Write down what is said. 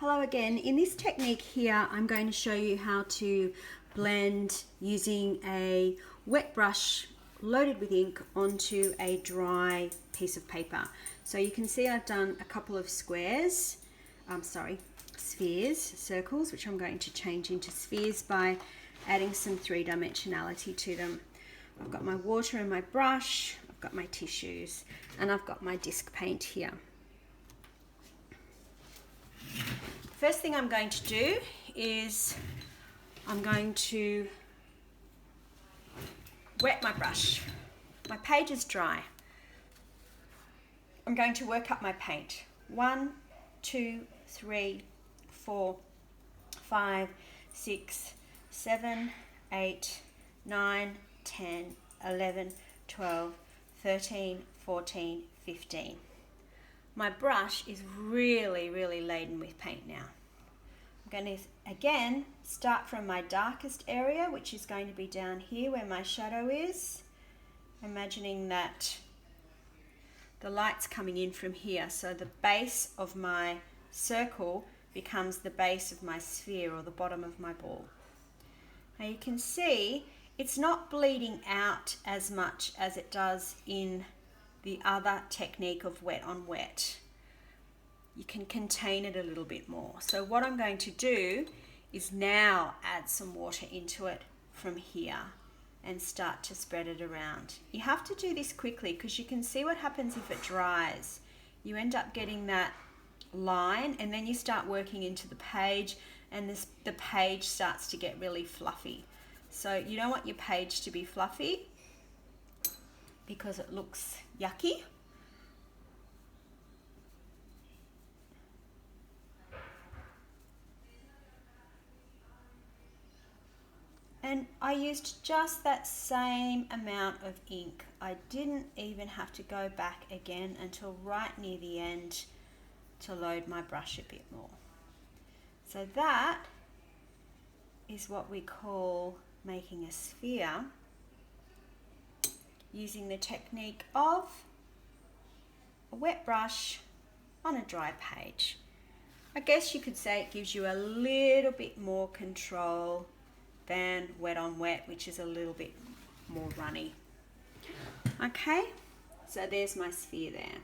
Hello again. In this technique here, I'm going to show you how to blend using a wet brush loaded with ink onto a dry piece of paper. So you can see I've done a couple of spheres, circles, which I'm going to change into spheres by adding some three-dimensionality to them. I've got my water and my brush, I've got my tissues, and I've got my disc paint here. First thing I'm going to do is I'm going to wet my brush. My page is dry. I'm going to work up my paint. 1, 2, 3, 4, 5, 6, 7, 8, 9, 10, 11, 12, 13, 14, 15. My brush is really laden with paint now. I'm going to again start from my darkest area, which is going to be down here where my shadow is. Imagining that the light's coming in from here, so the base of my circle becomes the base of my sphere, or the bottom of my ball. Now you can see it's not bleeding out as much as it does in the other technique of wet on wet. You can contain it a little bit more. So what I'm going to do is now add some water into it from here and start to spread it around. You have to do this quickly because you can see what happens if it dries. You end up getting that line, and then you start working into the page, and the page starts to get really fluffy. So you don't want your page to be fluffy because it looks yucky. And I used just that same amount of ink. I didn't even have to go back again until right near the end to load my brush a bit more. So that is what we call making a sphere using the technique of a wet brush on a dry page. I guess you could say it gives you a little bit more control than wet on wet, which is a little bit more runny. Okay, so there's my sphere there.